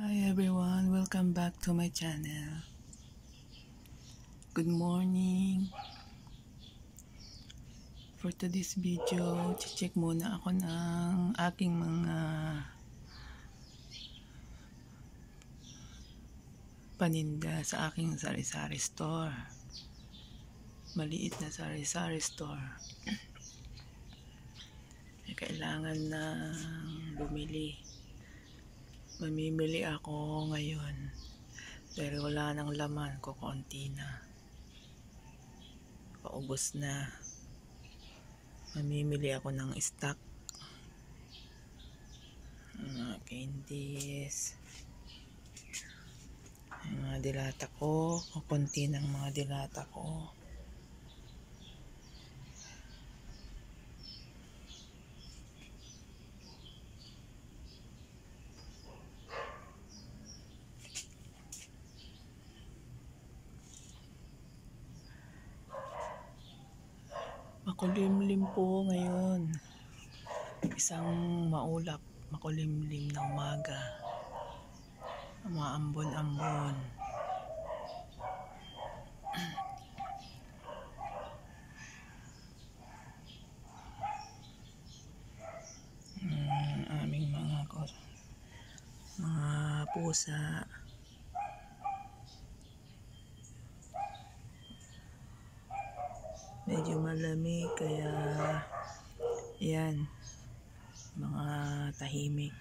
Hi everyone, welcome back to my channel. Good morning. For today's video, check muna ako ng aking mga paninda sa aking sari-sari store. Maliit na sari-sari store. Kailangan na bumili. Mamimili ako ngayon. Dahil wala nang laman, kukunti na. Paubos na. Mamimili ako ng stock. Mga candies. Mga dilata ko. Kukunti ng mga dilata ko. Makulimlim po ngayon. Isang maulap, makulimlim na umaga. Maambon-ambon. Aming mga pusa. Medyo malamig kaya yan, mga tahimik.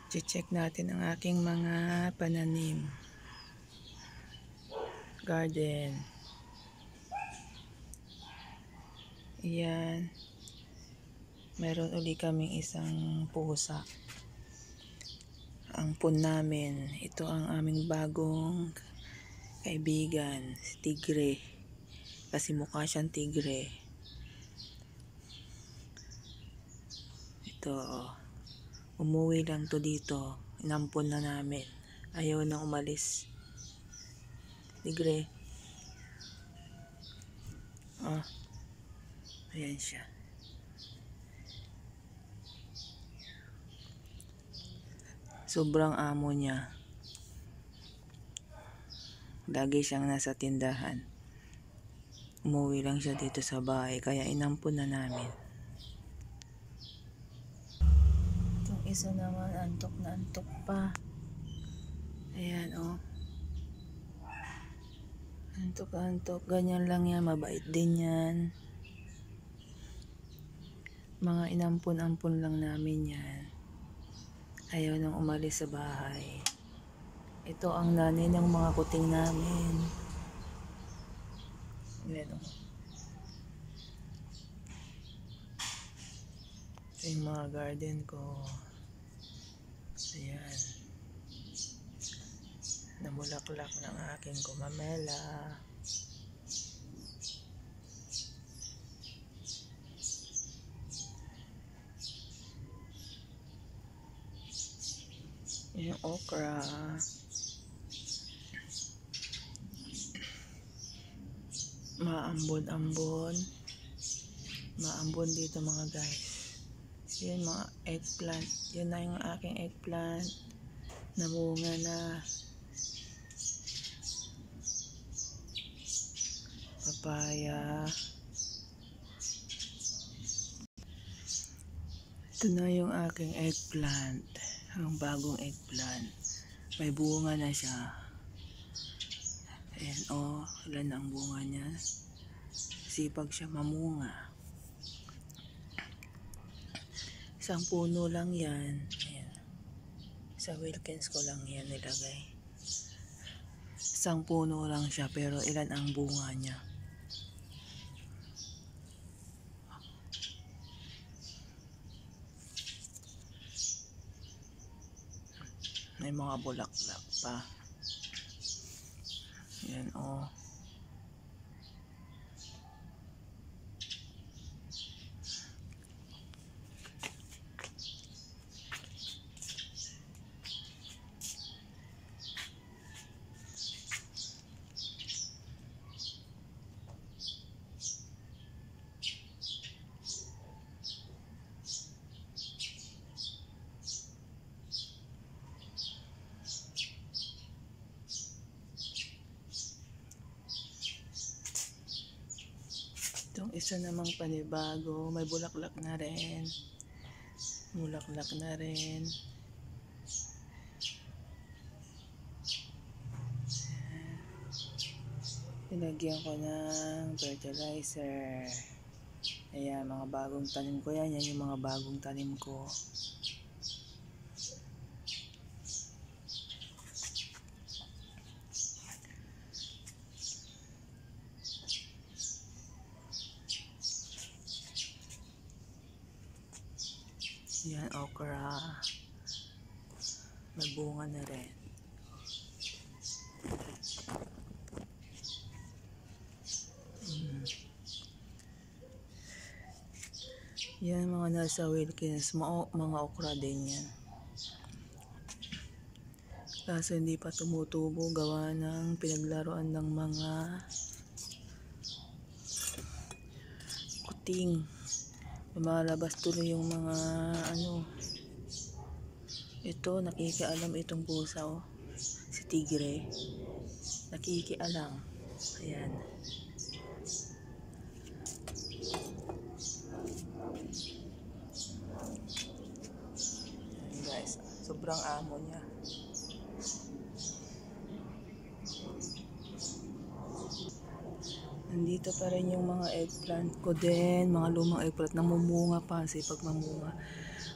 Check natin ang aking mga pananim. Garden. Yan. Meron uli kaming isang pusa. Ang pun namin, ito ang aming bagong kaibigan, si Tigre. Kasi mukha siyang tigre. Ito, umuwi lang to dito. Inampun na namin. Ayaw nang umalis. Tigre. Oh, ayan siya. Sobrang amo niya. Lagi siyang nasa tindahan. Umuwi lang siya dito sa bahay, kaya inampun na namin. Itong isa naman, antok na antok pa. Ayan, oh. Antok-antok. Ganyan lang yan. Mabait din yan. Mga inampun-ampun lang namin yan. Ayaw nang umalis sa bahay. Ito ang nanay ng mga kuting namin. Ayan, oh. Ito yung mga garden ko. Ayan. Namulaklak ng aking gumamela. Yung okra. Maambon-ambon. Maambon dito mga guys. Yan mga eggplant. Yan na yung aking eggplant. Namunga na. Papaya. Ito na yung aking eggplant. Ang bagong eggplant. May bunga na siya. Ayan, oh, ilan ang bunga niya. Sipag siya mamunga. Isang puno lang yan. Ayan. Sa Wilkins ko lang yan nilagay. Isang puno lang siya, pero ilan ang bunga niya. May mga bulaklak pa. Yan, oh. Isa namang panibago, may bulaklak na rin. Bulaklak na rin. Nilagyan ko ng fertilizer. Ayan, mga bagong tanim ko yan. Yan yung mga bagong tanim ko. Yan, okra. May bunga na rin. Yan, mga nasa Wilkins. Mga okra din yan. Kaso hindi pa tumutubo, gawa ng pinaglaruan ng mga kuting. Lumalabas tuloy yung mga ito, nakikialam itong pusa, oh. Si tigre. Nakikialam. Ayan. Ayan guys, sobrang amo niya. Nandito pa rin yung mga eggplant ko din, mga lumang eggplant, namumunga pa kasi pag mamunga.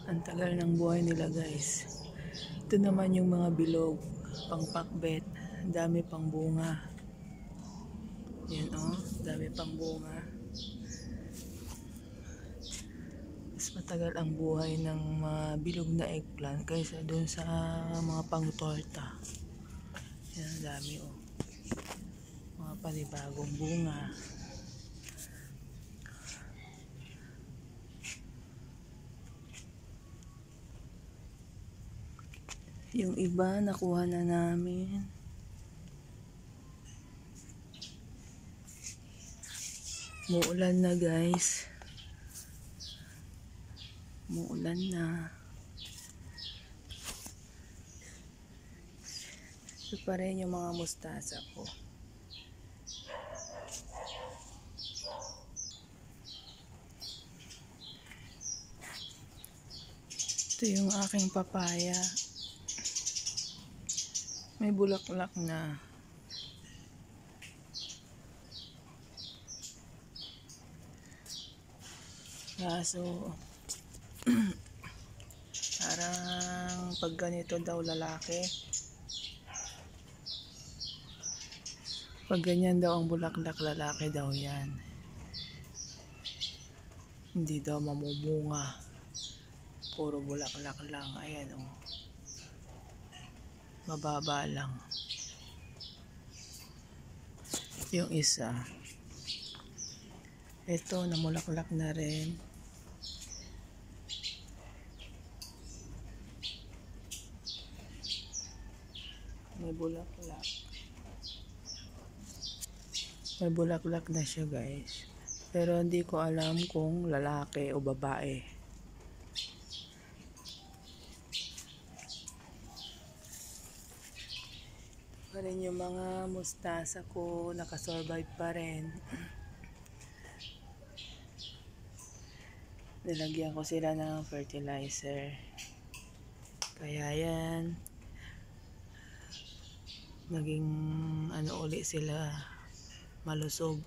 Ang tagal ng buhay nila guys. Ito naman yung mga bilog, pang pakbet, dami pang bunga. Yan oh, dami pang bunga. Mas matagal ang buhay ng mga bilog na eggplant kaysa dun sa mga pang torta. Yan, dami oh. Mga panibagong bunga. Yung iba nakuha na namin. Muulan na guys. Muulan na. Ito pa rin yung mga mustasa ko. Ito yung aking papaya. May bulaklak na. Kaso parang pag ganito daw lalaki. Pag ganyan daw ang bulaklak, lalaki daw yan. Hindi daw mamumunga. Puro bulaklak lang. Ayan o. Mababa lang. Yung isa. Ito, namulaklak na rin. May bulaklak. May bulaklak na siya guys. Pero hindi ko alam kung lalaki o babae. Pa rin yung mga mustasa ko, nakasurvive pa rin. Nilagyan ko sila ng fertilizer. Kaya yan, naging uli sila, malusog.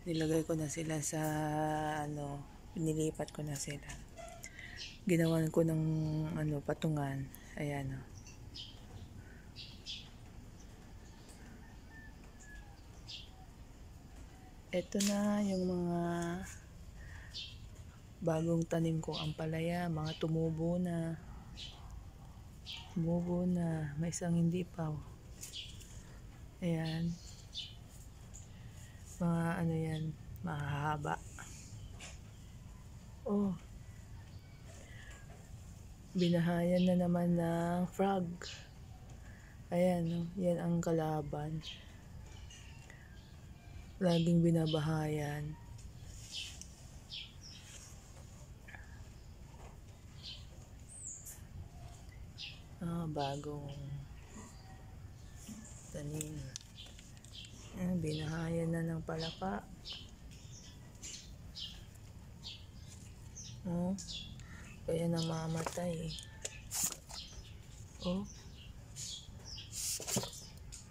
Nilagay ko na sila sa pinilipat ko na sila. Ginawan ko ng patungan. Ayan o. Ito na yung mga bagong tanim ko, ampalaya, mga tumubo na. Tumubo na. May isang hindi pa. Ayan. Mga yan, mahahaba. Oh. Binahayan na naman ng frog. Ayan, oh, yan ang kalaban. Laging binabahayan. Bagong tanim. Binahayan na ng palaka. Oh, kaya namamatay eh. Oh,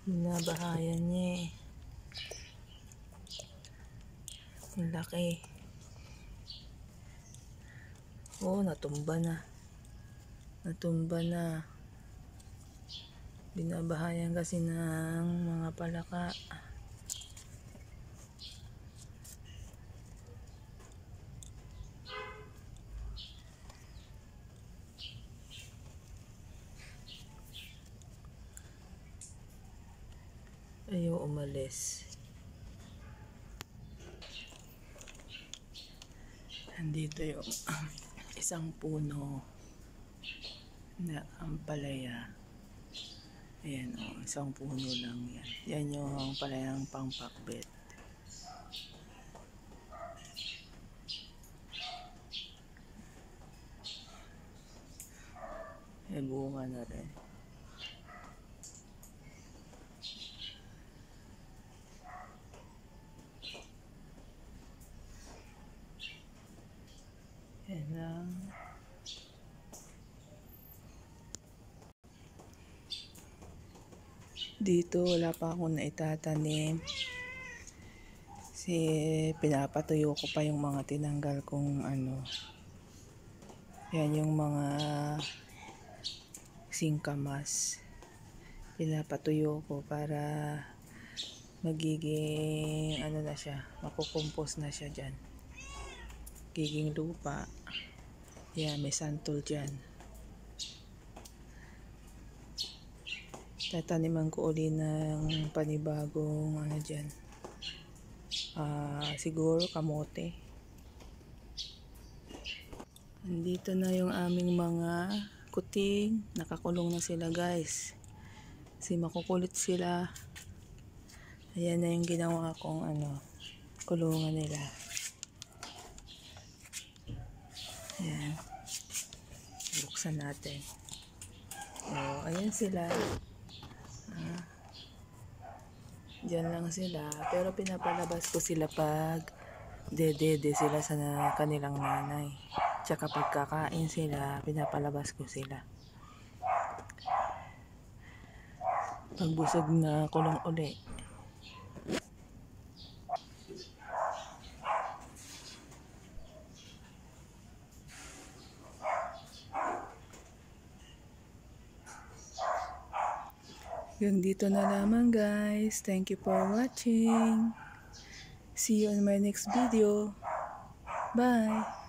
binabahayan niya eh. Ang laki. Oh, natumba na. Natumba na. Binabahayan kasi ng mga palaka. Ayaw umalis. Nandito yung isang puno na ampalaya. Ayan o, isang puno lang yan. Yan yung ampalayang pangpakbet. May bunga na rin. Yan lang. Dito wala pa akong naitatanim. Kasi pinapatuyo ko pa yung mga tinanggal kong ano. Yan yung mga singkamas. Pinapatuyo ko para magiging ano na siya, makukompose na siya dyan. Giging lupa. Yan, may santol dyan. Tataniman ko uli ng panibagong ano dyan. Siguro kamote. Nandito na yung aming mga kuting. Nakakulong na sila guys. Kasi makukulit sila. Ayan na yung ginawa kong ano, kulungan nila. Ayan. Buksan natin. Oh, ayan sila. Diyan lang sila. Pero pinapalabas ko sila pag dedede sila sa kanilang nanay. Tsaka pagkakain sila, pinapalabas ko sila. Pag busog na, kulong uli. Yung dito na lamang guys. Thank you for watching. See you in my next video. Bye!